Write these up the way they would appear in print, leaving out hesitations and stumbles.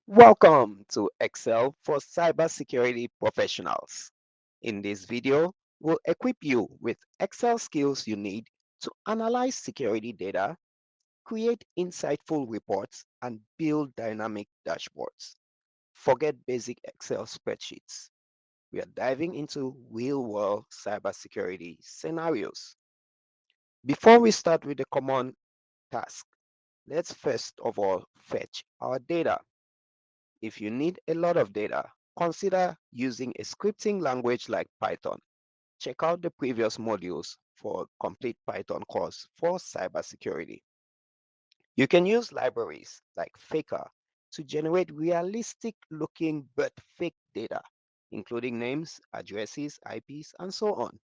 Welcome to Excel for Cybersecurity Professionals. In this video, we'll equip you with Excel skills you need to analyze security data, create insightful reports, and build dynamic dashboards. Forget basic Excel spreadsheets. We are diving into real-world cybersecurity scenarios. Before we start with the common task, let's first of all fetch our data. If you need a lot of data, consider using a scripting language like Python. Check out the previous modules for a complete Python course for cybersecurity. You can use libraries like Faker to generate realistic looking but fake data, including names, addresses, IPs, and so on.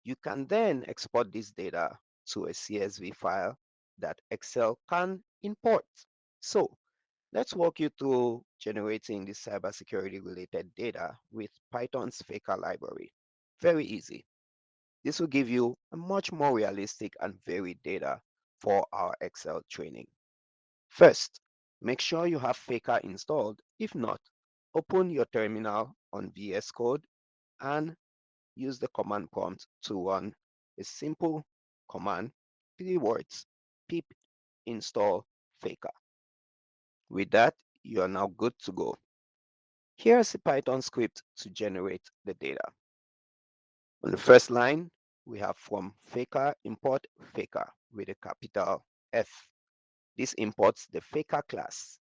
You can then export this data to a CSV file that Excel can import. So let's walk you through generating this cybersecurity related data with Python's Faker library. Very easy. This will give you a much more realistic and varied data for our Excel training. First, make sure you have Faker installed. If not, open your terminal on VS Code and use the command prompt to run a simple command, 3 words, pip install Faker. With that, you are now good to go. Here's a Python script to generate the data. On the first line, we have from Faker import Faker with a capital F. This imports the Faker class.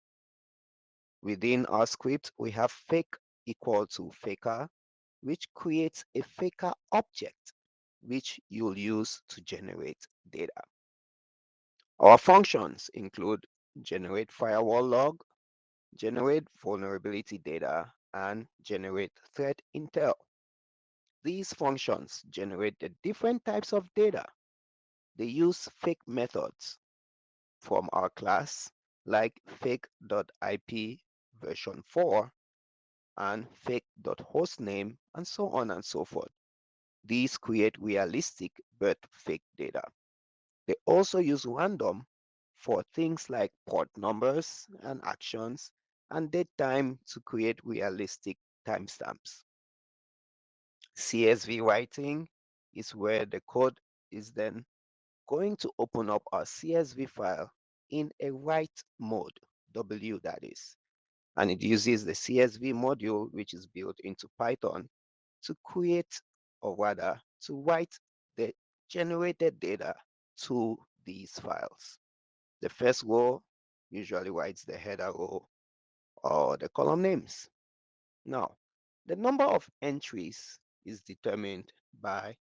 Within our script, we have fake equal to Faker, which creates a Faker object, which you'll use to generate data. Our functions include generate firewall log, generate vulnerability data, and generate threat intel. These functions generate the different types of data. They use fake methods from our class, like fake.ip version 4 and fake.hostname, and so on and so forth. These create realistic but fake data. They also use random for things like port numbers and actions, and date time to create realistic timestamps. CSV writing is where the code is then going to open up our CSV file in a write mode, W that is. And it uses the CSV module, which is built into Python, to create, or rather, to write the generated data to these files. The first row usually writes the header row or the column names. Now, the number of entries is determined by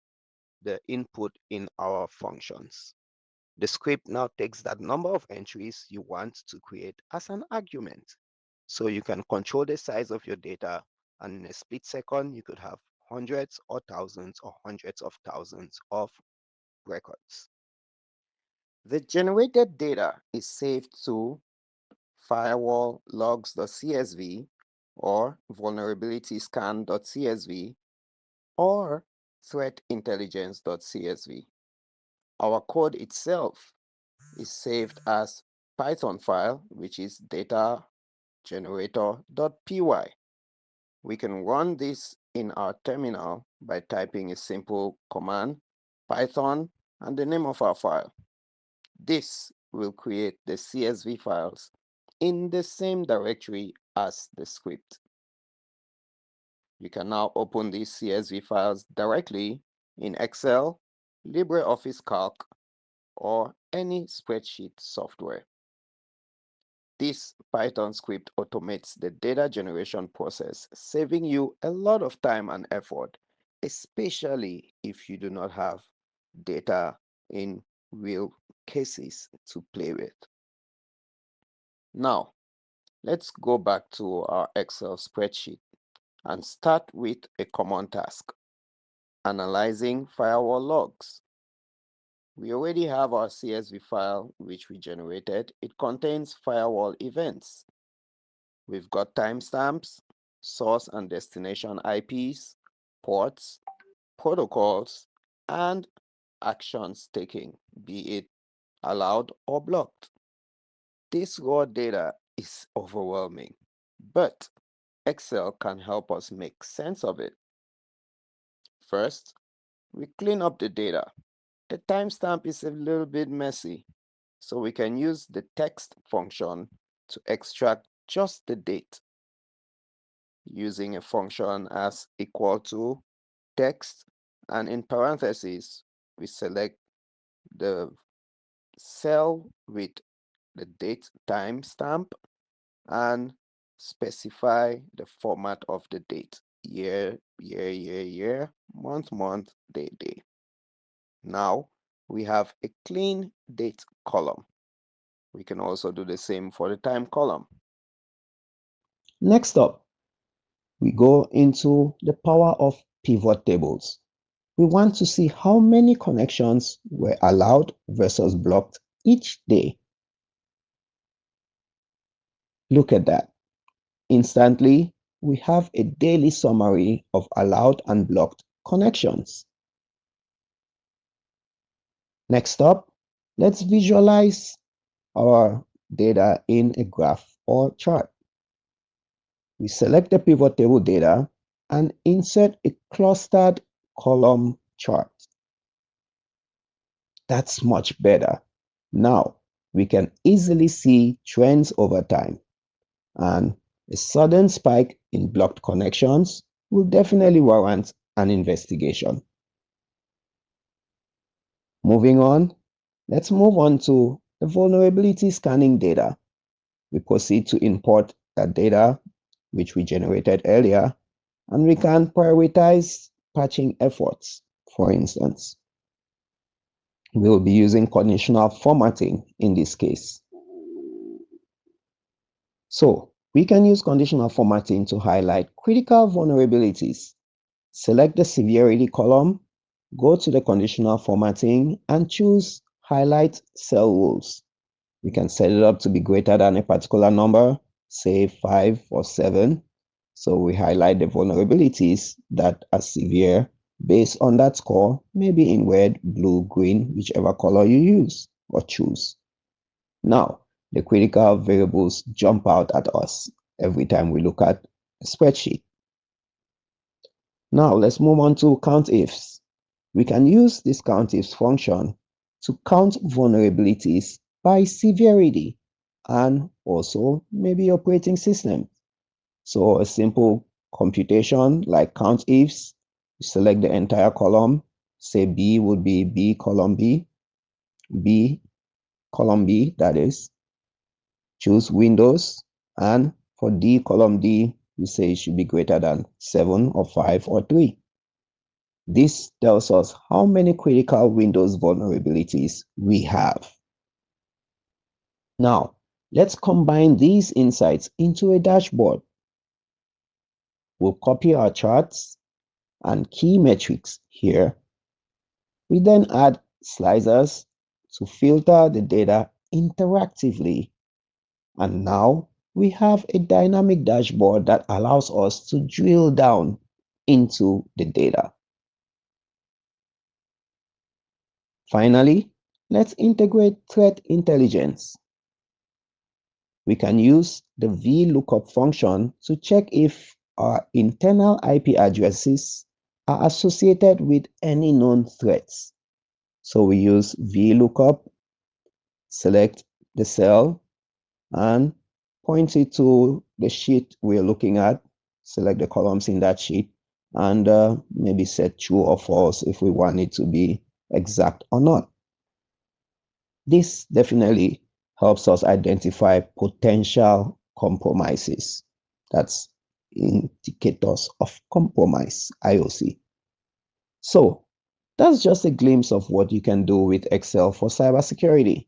the input in our functions. The script now takes that number of entries you want to create as an argument. So you can control the size of your data, and in a split second, you could have hundreds or thousands or hundreds of thousands of records. The generated data is saved to firewall logs.csv or vulnerability scan.csv or threat intelligence.csv. Our code itself is saved as Python file, which is data generator.py. We can run this in our terminal by typing a simple command, Python, and the name of our file. This will create the CSV files in the same directory as the script. You can now open these CSV files directly in Excel, LibreOffice Calc, or any spreadsheet software. This Python script automates the data generation process, saving you a lot of time and effort, especially if you do not have data in real cases to play with. Now, let's go back to our Excel spreadsheet and start with a common task, analyzing firewall logs. We already have our CSV file which we generated. It contains firewall events. We've got timestamps, source and destination IPs, ports, protocols, and actions taken, be it allowed or blocked. This raw data is overwhelming. but Excel can help us make sense of it. First, we clean up the data. The timestamp is a little bit messy, so we can use the text function to extract just the date using a function as equal to text, and in parentheses, we select the cell with the date timestamp and specify the format of the date: year, month, day. Now we have a clean date column. We can also do the same for the time column. Next up, we go into the power of pivot tables. We want to see how many connections were allowed versus blocked each day. Look at that. Instantly, we have a daily summary of allowed and blocked connections. Next up, let's visualize our data in a graph or chart. We select the pivot table data and insert a clustered column chart. That's much better. Now, we can easily see trends over time, and a sudden spike in blocked connections will definitely warrant an investigation. Moving on, let's move on to the vulnerability scanning data. We proceed to import that data, which we generated earlier, and we can prioritize patching efforts. For instance, we'll be using conditional formatting in this case. So we can use conditional formatting to highlight critical vulnerabilities. Select the severity column, go to the conditional formatting, and choose highlight cell rules. We can set it up to be greater than a particular number, say 5 or 7. So we highlight the vulnerabilities that are severe based on that score, maybe in red, blue, green, whichever color you use or choose. Now, the critical variables jump out at us every time we look at a spreadsheet. Now, let's move on to COUNTIFS. We can use this COUNTIFS function to count vulnerabilities by severity and also maybe operating system. So a simple computation like COUNTIFS, you select the entire column, say B would be B column B, that is. Choose Windows, and for D column D, you say it should be greater than 7 or 5 or 3. This tells us how many critical Windows vulnerabilities we have. Now, let's combine these insights into a dashboard. We'll copy our charts and key metrics here. We then add slicers to filter the data interactively. And now we have a dynamic dashboard that allows us to drill down into the data. Finally, let's integrate threat intelligence. We can use the VLOOKUP function to check if our internal IP addresses are associated with any known threats. So we use VLOOKUP, select the cell, and point it to the sheet we're looking at, select the columns in that sheet, and maybe set true or false if we want it to be exact or not. This definitely helps us identify potential compromises. That's indicators of compromise, IOC. So that's just a glimpse of what you can do with Excel for cybersecurity.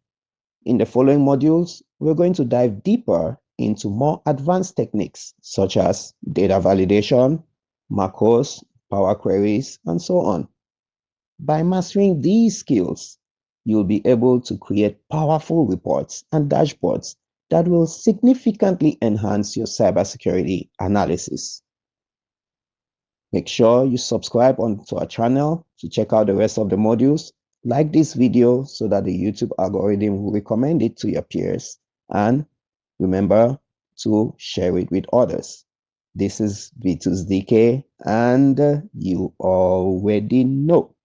In the following modules, we're going to dive deeper into more advanced techniques such as data validation, macros, power queries, and so on. By mastering these skills, you'll be able to create powerful reports and dashboards that will significantly enhance your cybersecurity analysis. Make sure you subscribe to our channel to check out the rest of the modules. Like this video so that the YouTube algorithm will recommend it to your peers. And remember to share it with others. This is Vitus DK, and you already know.